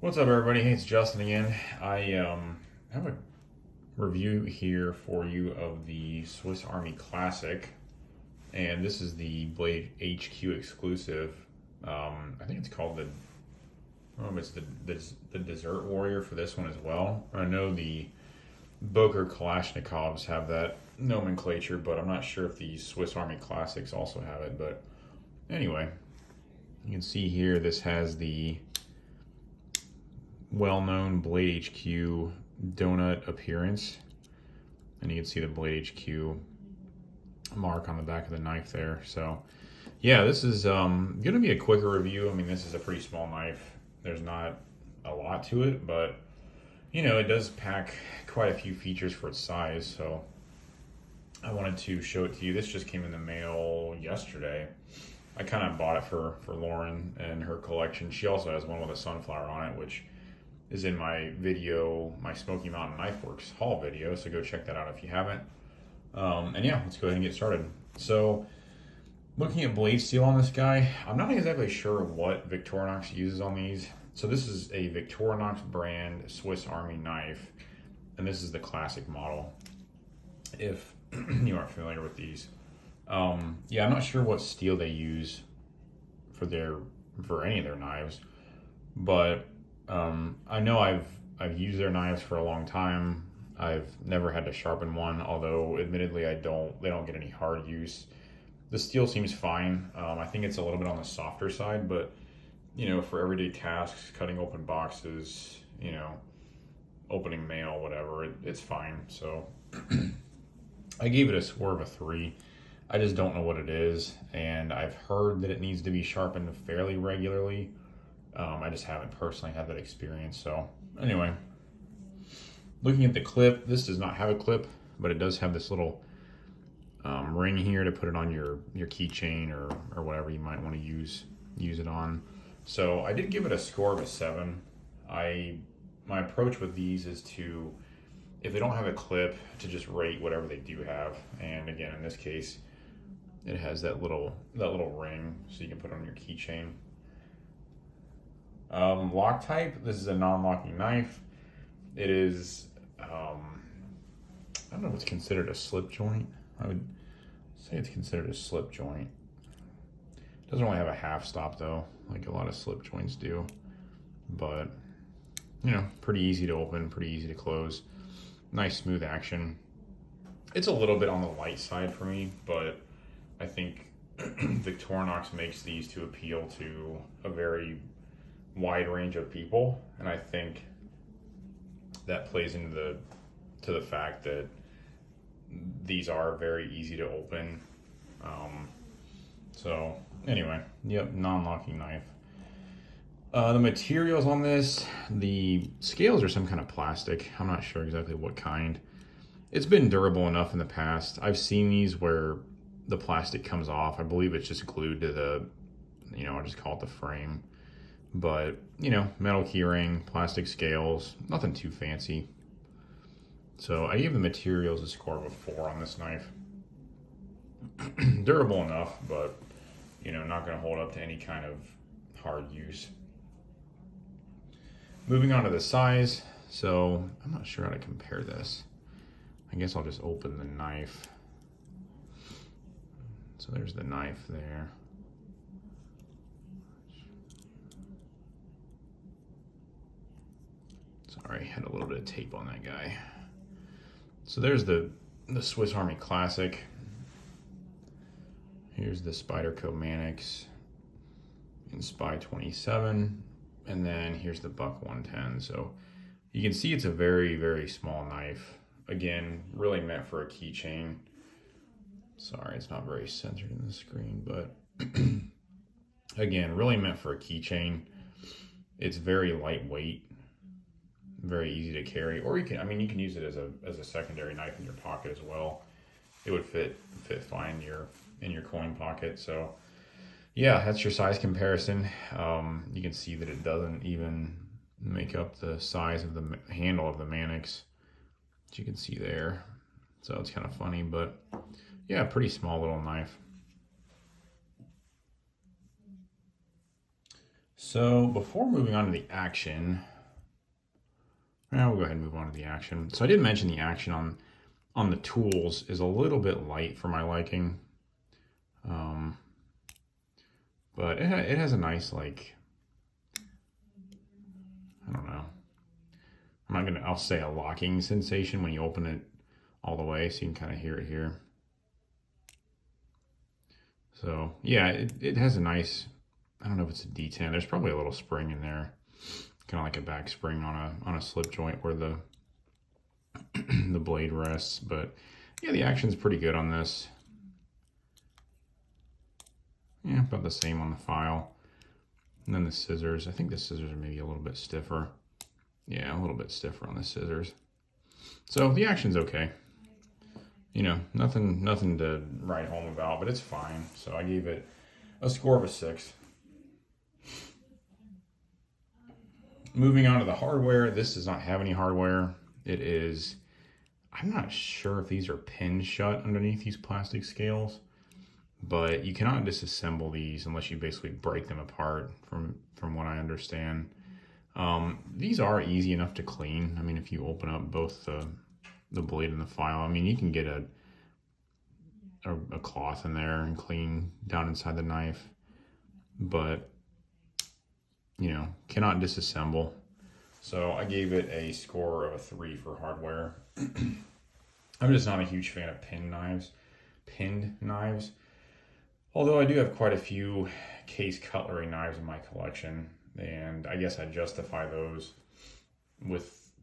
What's up, everybody? Hey, it's Justin again. I have a review here for you of the Swiss Army Classic, and this is the Blade HQ exclusive. I think it's called I don't know if it's the Desert Warrior for this one as well. I know the Boker Kalashnikovs have that nomenclature, but I'm not sure if the Swiss Army Classics also have it. But anyway, you can see here this has the well-known Blade HQ donut appearance, and you can see the Blade HQ mark on the back of the knife there. So yeah, this is going to be a quicker review. I mean, this is a pretty small knife. There's not a lot to it, but you know, it does pack quite a few features for its size. So I wanted to show it to you. This just came in the mail yesterday. I kind of bought it for Lauren and her collection. She also has one with a sunflower on it, which is in my video, my Smoky Mountain Knife Works haul video, so go check that out if you haven't. And yeah, let's go ahead and get started. So, looking at blade steel on this guy, I'm not exactly sure what Victorinox uses on these. So this is a Victorinox brand Swiss Army knife, and this is the classic model, if you aren't familiar with these. Yeah, I'm not sure what steel they use for any of their knives, but I know I've used their knives for a long time. I've never had to sharpen one, although admittedly they don't get any hard use. The steel seems fine. I think it's a little bit on the softer side, but you know, for everyday tasks, cutting open boxes, you know, opening mail, whatever, it's fine. So I gave it a score of a 3. I just don't know what it is, and I've heard that it needs to be sharpened fairly regularly. I just haven't personally had that experience. So anyway, looking at the clip, this does not have a clip, but it does have this little ring here to put it on your keychain or whatever you might want to use it on. So I did give it a score of a 7. My approach with these is to, if they don't have a clip, to just rate whatever they do have. And again, in this case, it has that little ring so you can put it on your keychain. Lock type, this is a non-locking knife. It is, I don't know if it's considered a slip joint. I would say it's considered a slip joint. It doesn't really have a half stop though, like a lot of slip joints do. But, you know, pretty easy to open, pretty easy to close. Nice smooth action. It's a little bit on the light side for me, but I think Victorinox makes these to appeal to a very wide range of people, and I think that plays into the fact that these are very easy to open. So anyway, yep, non-locking knife. The materials on this, the scales are some kind of plastic. I'm not sure exactly what kind. It's been durable enough in the past. I've seen these where the plastic comes off. I believe it's just glued to the, you know, I'll just call it the frame. But, you know, metal keyring, plastic scales, nothing too fancy. So I gave the materials a score of a 4 on this knife. Durable enough, but, you know, not going to hold up to any kind of hard use. Moving on to the size. So I'm not sure how to compare this. I guess I'll just open the knife. So there's the knife there. Sorry, had a little bit of tape on that guy. So there's the Swiss Army Classic. Here's the Spyderco Manix in Spy 27. And then here's the Buck 110. So you can see it's a very, very small knife. Again, really meant for a keychain. Sorry, it's not very centered in the screen, but again, really meant for a keychain. It's very lightweight, very easy to carry, or you can use it as a secondary knife in your pocket as well. It would fit fine in your coin pocket. So yeah, that's your size comparison. You can see that it doesn't even make up the size of the handle of the Manix, which you can see there. So it's kind of funny, but yeah, pretty small little knife. So before moving on to the action, we'll go ahead and move on to the action. So I did mention the action on the tools is a little bit light for my liking. But it has a nice, like, I don't know. I'll say a locking sensation when you open it all the way, so you can kind of hear it here. So yeah, it has a nice, I don't know if it's a D10. There's probably a little spring in there, kind of like a back spring on a slip joint where the the blade rests. But yeah, the action's pretty good on this. Yeah, about the same on the file. And then the scissors, I think the scissors are maybe a little bit stiffer. Yeah, a little bit stiffer on the scissors. So the action's okay. You know, nothing to write home about, but it's fine. So I gave it a score of a 6. Moving on to the hardware, this does not have any hardware. It is, I'm not sure if these are pinned shut underneath these plastic scales, but you cannot disassemble these unless you basically break them apart from what I understand. These are easy enough to clean. I mean, if you open up both the blade and the file, I mean, you can get a cloth in there and clean down inside the knife, but you know, cannot disassemble. So I gave it a score of a 3 for hardware. I'm just not a huge fan of pinned knives. Although I do have quite a few case cutlery knives in my collection, and I guess I justify those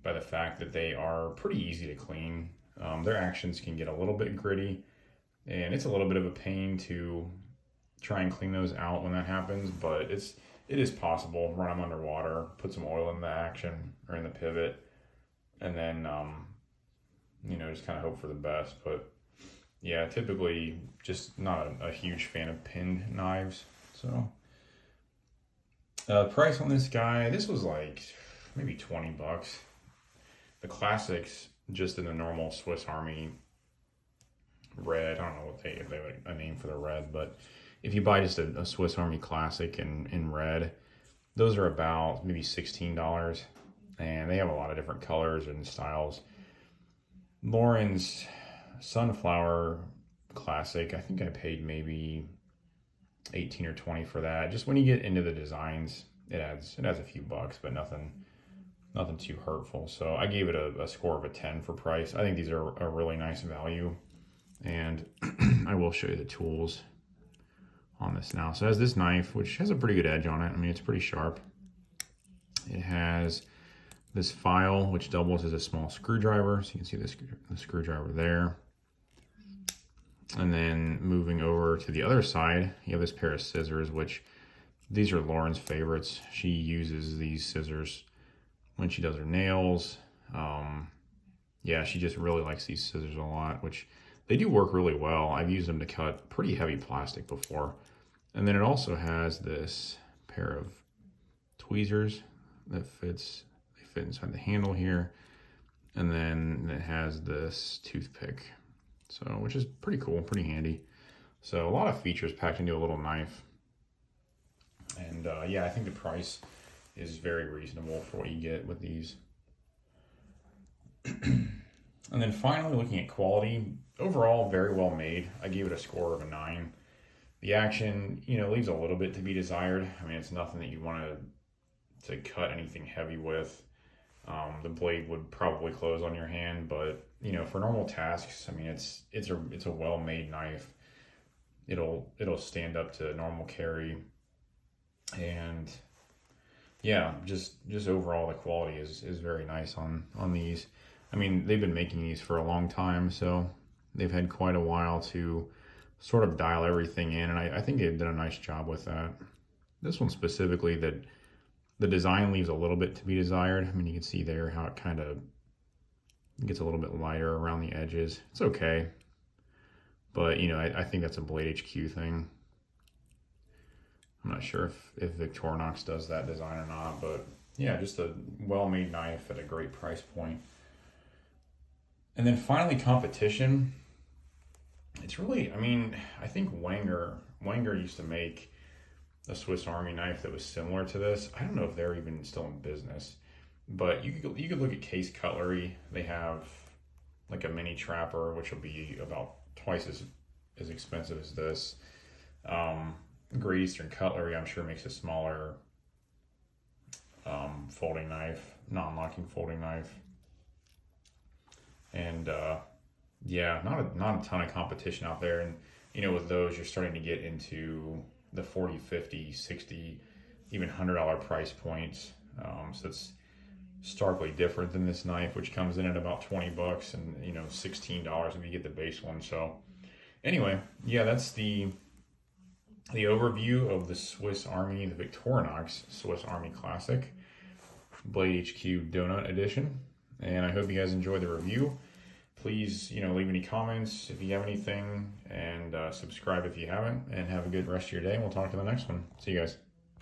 by the fact that they are pretty easy to clean. Their actions can get a little bit gritty, and it's a little bit of a pain to try and clean those out when that happens, but it is possible. Run them underwater, put some oil in the action or in the pivot, and then you know, just kind of hope for the best. But yeah, typically just not a huge fan of pinned knives. So price on this guy, this was like maybe 20 bucks. The classics, just in the normal Swiss Army red, I don't know if they have a name for the red, but if you buy just a Swiss Army classic in red, those are about maybe $16, and they have a lot of different colors and styles. Lauren's Sunflower Classic, I think I paid maybe 18 or 20 for that. Just when you get into the designs, it adds a few bucks, but nothing too hurtful. So I gave it a score of a 10 for price. I think these are a really nice value, and I will show you the tools on this now. So it has this knife, which has a pretty good edge on it. I mean, it's pretty sharp. It has this file, which doubles as a small screwdriver. So you can see the screwdriver there. And then moving over to the other side, you have this pair of scissors, which these are Lauren's favorites. She uses these scissors when she does her nails. Yeah, she just really likes these scissors a lot, which they do work really well. I've used them to cut pretty heavy plastic before. And then it also has this pair of tweezers that they fit inside the handle here. And then it has this toothpick, so which is pretty cool, pretty handy. So a lot of features packed into a little knife. And yeah, I think the price is very reasonable for what you get with these. And then finally, looking at quality, overall very well made. I gave it a score of a 9. The action, you know, leaves a little bit to be desired. I mean, it's nothing that you want to cut anything heavy with. The blade would probably close on your hand, but you know, for normal tasks, I mean, it's a well-made knife. It'll stand up to normal carry, and yeah, just overall the quality is very nice on these. I mean, they've been making these for a long time, so they've had quite a while to sort of dial everything in, and I think they've done a nice job with that. This one specifically, that the design leaves a little bit to be desired. I mean, you can see there how it kind of gets a little bit lighter around the edges. It's okay, but you know, I think that's a Blade HQ thing. I'm not sure if Victorinox does that design or not, but yeah, just a well-made knife at a great price point. And then finally, competition. It's really, I mean, I think Wenger used to make a Swiss Army knife that was similar to this. I don't know if they're even still in business, but you could look at Case Cutlery. They have like a mini trapper, which will be about twice as expensive as this. Great Eastern Cutlery, I'm sure, makes a smaller folding knife, non-locking folding knife. And yeah, not a ton of competition out there. And you know, with those, you're starting to get into the 40, 50, 60, even $100 price points. So it's starkly different than this knife, which comes in at about 20 bucks and, you know, $16 if you get the base one. So anyway, yeah, that's the overview of the Swiss Army, the Victorinox Swiss Army Classic Blade HQ Donut Edition. And I hope you guys enjoyed the review. Please, you know, leave any comments if you have anything, and subscribe if you haven't, and have a good rest of your day. And we'll talk to the next one. See you guys.